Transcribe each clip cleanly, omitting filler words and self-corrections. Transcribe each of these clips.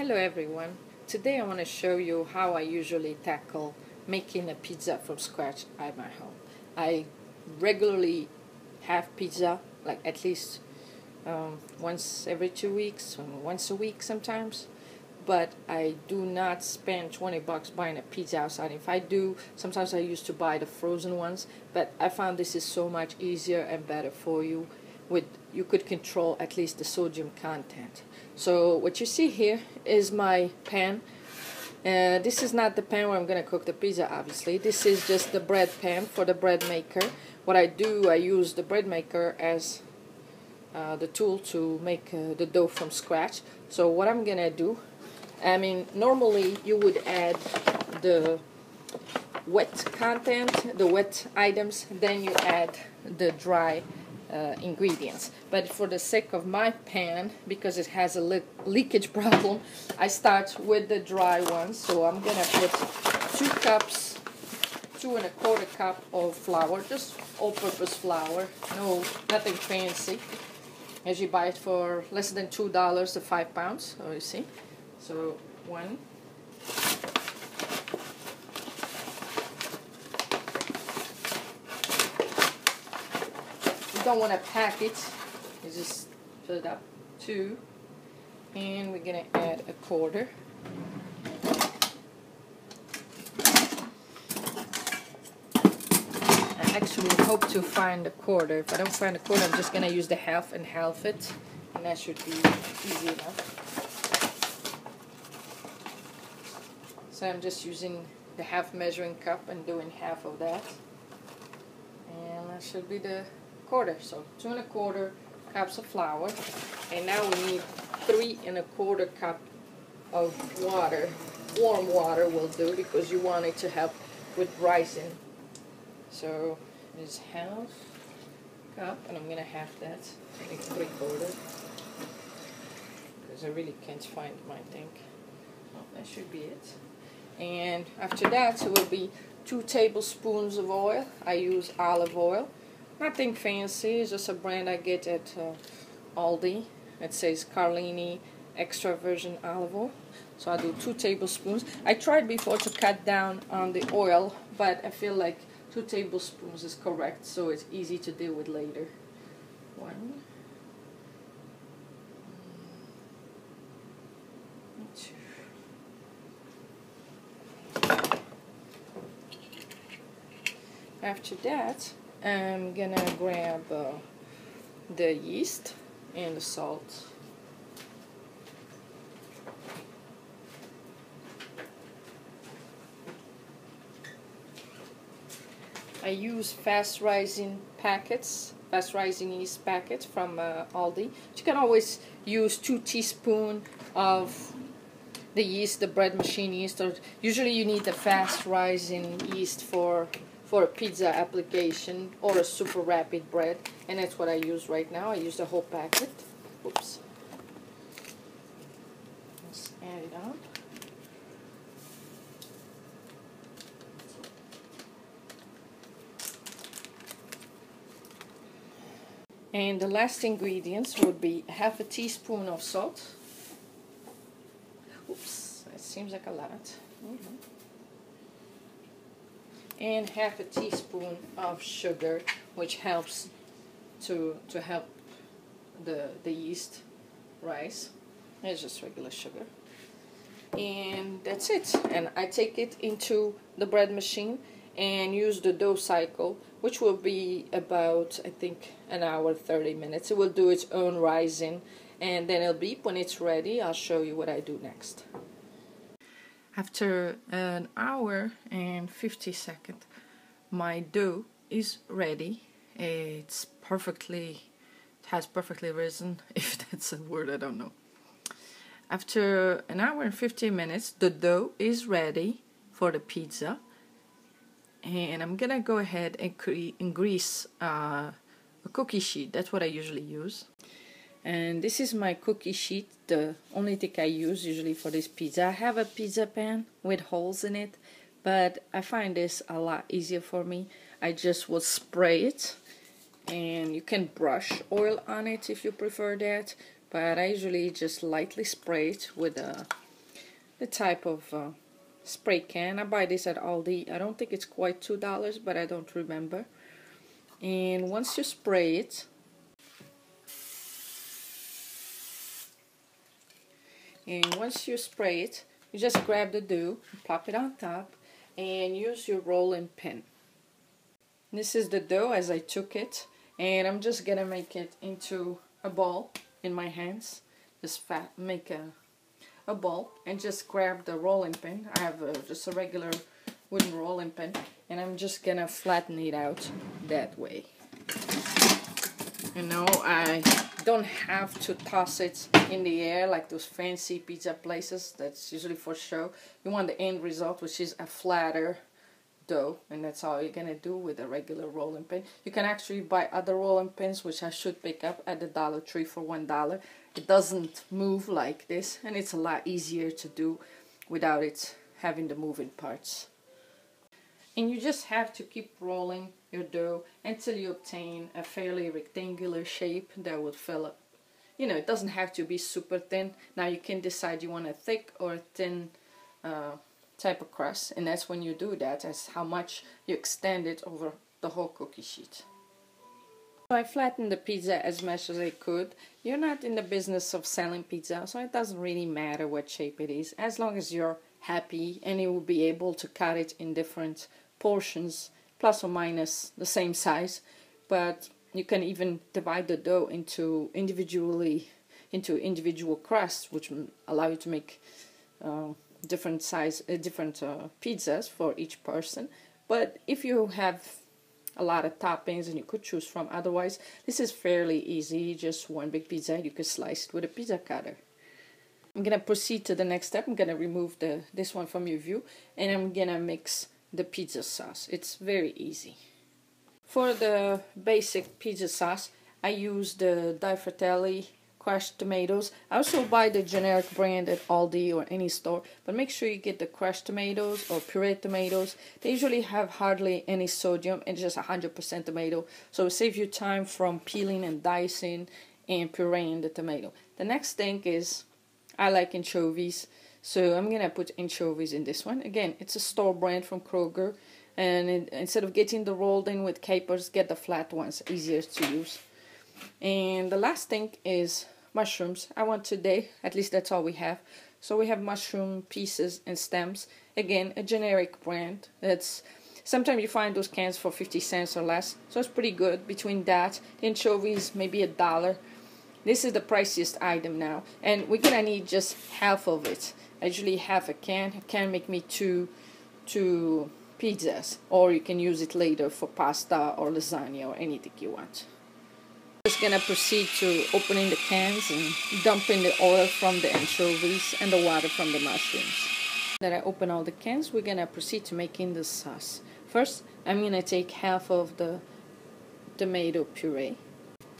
Hello everyone. Today I want to show you how I usually tackle making a pizza from scratch at my home. I regularly have pizza, like at least once every 2 weeks, or once a week sometimes. But I do not spend 20 bucks buying a pizza outside. If I do, sometimes I used to buy the frozen ones, but I found this is so much easier and better for you. You could control at least the sodium content. So what you see here is my pan. This is not the pan where I'm going to cook the pizza, obviously. This is just the bread pan for the bread maker. What I do, I use the bread maker as the tool to make the dough from scratch. So what I'm going to do, normally you would add the wet content, the wet items, then you add the dry ingredients. But for the sake of my pan, because it has a leakage problem, I start with the dry ones. So I'm gonna put 2 cups, 2 1/4 cup of flour, just all-purpose flour, nothing fancy, as you buy it for less than $2 to 5 pounds. So you see, so 1. Don't want to pack it, you just fill it up. 2, and we're gonna add 1/4. I actually hope to find 1/4. If I don't find 1/4, I'm just gonna use the half and half it, and that should be easy enough. So I'm just using the half measuring cup and doing half of that, and that should be the 1/4. So 2 1/4 cups of flour, and now we need 3 1/4 cup of water. Warm water will do because you want it to help with rising. So it's half cup, and I'm gonna have that. I think 3/4 because I really can't find my thing. Oh, that should be it. And after that, it will be 2 tablespoons of oil. I use olive oil. Nothing fancy, it's just a brand I get at Aldi. It says Carlini extra virgin olive oil. So I do 2 tablespoons. I tried before to cut down on the oil, but I feel like 2 tablespoons is correct, so it's easy to deal with later. 1, 2. After that, I'm gonna grab the yeast and the salt. I use fast rising yeast packets from Aldi. You can always use 2 teaspoons of the yeast, the bread machine yeast, or usually you need the fast rising yeast for a pizza application or a super rapid bread, and that's what I use right now. I use the whole packet. Oops. Let's add it on. And the last ingredients would be half a teaspoon of salt. Oops, that seems like a lot. And half a teaspoon of sugar, which helps to help the yeast rise. It's just regular sugar. And that's it. And I take it into the bread machine and use the dough cycle, which will be about, I think, 1 hour 30 minutes. It will do its own rising, and then it'll beep when it's ready. I'll show you what I do next. After 1 hour and 50 seconds, my dough is ready. It has perfectly risen, if that's a word, I don't know. After 1 hour and 50 minutes, the dough is ready for the pizza. And I'm gonna go ahead and grease a cookie sheet. That's what I usually use. And this is my cookie sheet, the only thing I use usually for this pizza. I have a pizza pan with holes in it, but I find this a lot easier for me. I just will spray it, and you can brush oil on it if you prefer that, but I usually just lightly spray it with a the type of spray can. I buy this at Aldi. I don't think it's quite $2, but I don't remember. And once you spray it, you just grab the dough, plop it on top, and use your rolling pin. This is the dough as I took it, and I'm just gonna make it into a ball in my hands. Just make a ball and just grab the rolling pin. I have just a regular wooden rolling pin, and I'm just gonna flatten it out that way. You know, I don't have to toss it in the air like those fancy pizza places. That's usually for show. You want the end result, which is a flatter dough, and that's all you're gonna do with a regular rolling pin. You can actually buy other rolling pins, which I should pick up at the Dollar Tree for $1. It doesn't move like this, and it's a lot easier to do without it having the moving parts. And you just have to keep rolling your dough until you obtain a fairly rectangular shape that will fill up. You know, it doesn't have to be super thin. Now you can decide you want a thick or a thin type of crust, and that's when you do that, as how much you extend it over the whole cookie sheet. So I flattened the pizza as much as I could. You're not in the business of selling pizza, so it doesn't really matter what shape it is, as long as you're happy and you will be able to cut it in different portions, plus or minus the same size. But you can even divide the dough into individual crusts, which will allow you to make different pizzas for each person. But if you have a lot of toppings and you could choose from, otherwise this is fairly easy. Just one big pizza, you could slice it with a pizza cutter. I'm gonna proceed to the next step. I'm gonna remove this one from your view, and I'm gonna mix the pizza sauce. It's very easy. For the basic pizza sauce, I use the Di Fratelli crushed tomatoes. I also buy the generic brand at Aldi or any store, but make sure you get the crushed tomatoes or pureed tomatoes. They usually have hardly any sodium and just 100% tomato, so it saves you time from peeling and dicing and pureeing the tomato. The next thing is, I like anchovies, so I'm gonna put anchovies in this one. Again, it's a store brand from Kroger, and instead of getting the rolled in with capers, get the flat ones, easier to use. And the last thing is mushrooms. I want today, at least that's all we have. So we have mushroom pieces and stems. Again, a generic brand. Sometimes you find those cans for 50 cents or less, so it's pretty good. Between that, the anchovies, maybe $1. This is the priciest item now, and we're gonna need just half of it. I usually have a can. It can make me two pizzas, or you can use it later for pasta or lasagna or anything you want. Just gonna proceed to opening the cans and dumping the oil from the anchovies and the water from the mushrooms. That I open all the cans, we're gonna proceed to making the sauce. First, I'm gonna take half of the tomato puree.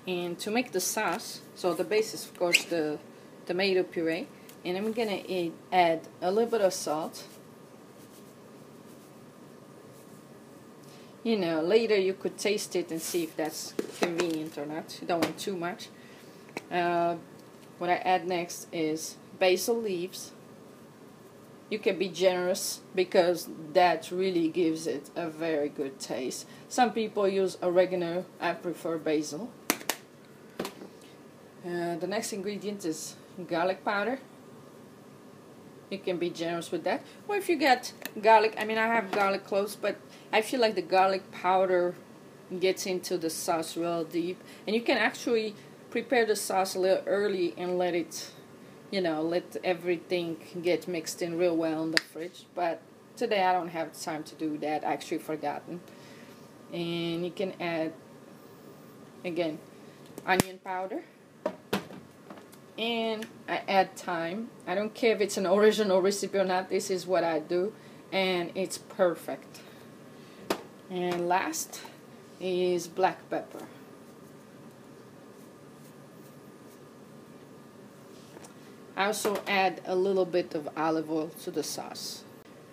And to make the sauce, so the base is of course the tomato puree, and I'm gonna add a little bit of salt. You know, later you could taste it and see if that's convenient or not. You don't want too much. What I add next is basil leaves. You can be generous because that really gives it a very good taste. Some people use oregano. I prefer basil. The next ingredient is garlic powder. You can be generous with that. Or if you get garlic, I mean, I have garlic cloves, but I feel like the garlic powder gets into the sauce real deep. And you can actually prepare the sauce a little early and let it, you know, let everything get mixed in real well in the fridge. But today I don't have time to do that. I actually forgotten. And you can add, again, onion powder. And I add thyme. I don't care if it's an original recipe or not. This is what I do, and it's perfect. And last is black pepper. I also add a little bit of olive oil to the sauce.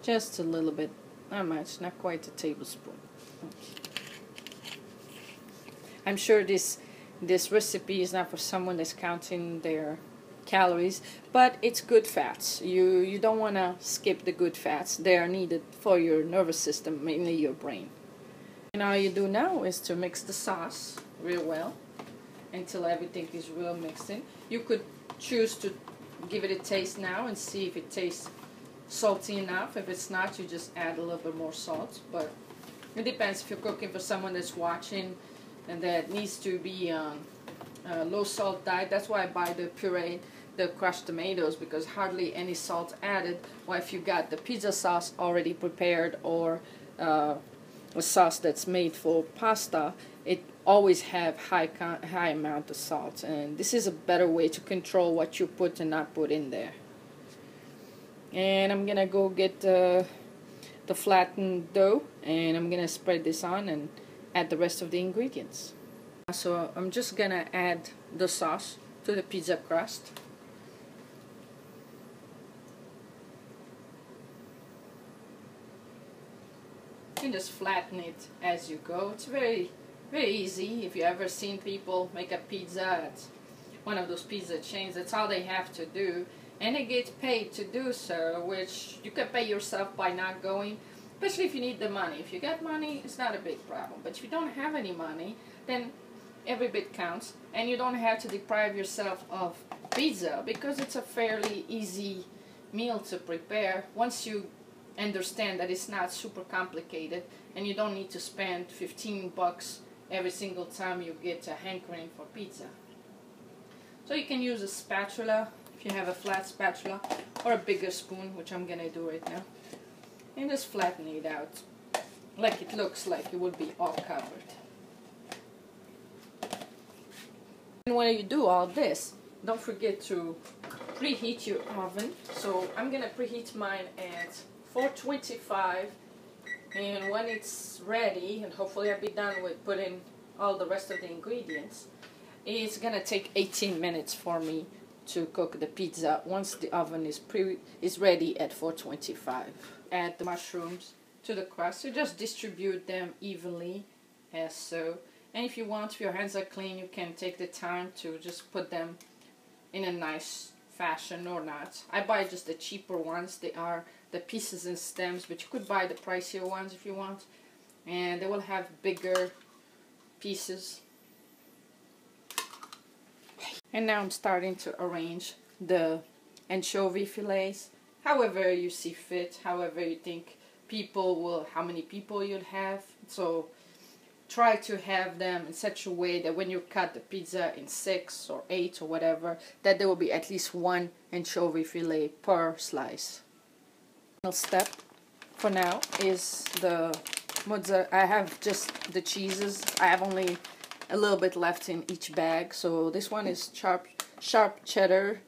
Just a little bit, not much, not quite a tablespoon. Okay. I'm sure this recipe is not for someone that's counting their calories, but it's good fats. You don't want to skip the good fats. They are needed for your nervous system, mainly your brain. And all you do now is to mix the sauce real well until everything is real mixed in. You could choose to give it a taste now and see if it tastes salty enough. If it's not, you just add a little bit more salt, but it depends if you're cooking for someone that's watching and that needs to be on a low salt diet. That's why I buy the puree, the crushed tomatoes, because hardly any salt added. While if you got the pizza sauce already prepared or a sauce that's made for pasta, it always have high amount of salt, and this is a better way to control what you put and not put in there. And I'm gonna go get the flattened dough, and I'm gonna spread this on and add the rest of the ingredients. So I'm just gonna add the sauce to the pizza crust. You can just flatten it as you go. It's very easy. If you ever seen people make a pizza at one of those pizza chains, that's all they have to do, and they get paid to do so, which you can pay yourself by not going, especially if you need the money. If you got money, it's not a big problem, but if you don't have any money, then every bit counts, and you don't have to deprive yourself of pizza because it's a fairly easy meal to prepare once you understand that it's not super complicated and you don't need to spend 15 bucks every single time you get a hankering for pizza. So you can use a spatula if you have a flat spatula, or a bigger spoon, which I'm gonna do right now, and just flatten it out like it looks like it would be all covered. And when you do all this, don't forget to preheat your oven. So I'm gonna preheat mine at 425, and when it's ready, and hopefully I'll be done with putting all the rest of the ingredients, it's gonna take 18 minutes for me to cook the pizza once the oven is ready at 425. Add the mushrooms to the crust. You just distribute them evenly as so. And if you want, if your hands are clean, you can take the time to just put them in a nice fashion or not. I buy just the cheaper ones. They are the pieces and stems, but you could buy the pricier ones if you want. And they will have bigger pieces. And now I'm starting to arrange the anchovy fillets however you see fit, however you think how many people you'll have. So try to have them in such a way that when you cut the pizza in 6 or 8 or whatever, that there will be at least one anchovy fillet per slice. Final step for now is the mozzarella. I have just the cheeses. I have only a little bit left in each bag. So this one is sharp cheddar,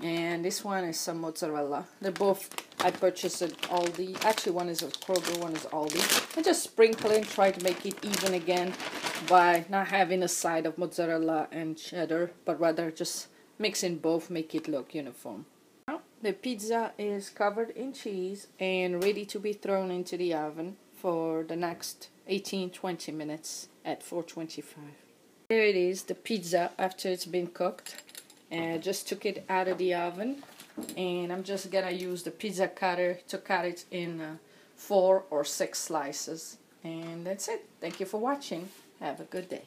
and this one is some mozzarella. They're both, I purchased at Aldi. Actually, one is a Kroger, one is Aldi. And just sprinkle it, try to make it even again by not having a side of mozzarella and cheddar, but rather just mixing both, make it look uniform. Now the pizza is covered in cheese and ready to be thrown into the oven for the next 18-20 minutes at 425. There it is, the pizza after it's been cooked. And I just took it out of the oven, and I'm just gonna use the pizza cutter to cut it in 4 or 6 slices. And that's it. Thank you for watching. Have a good day.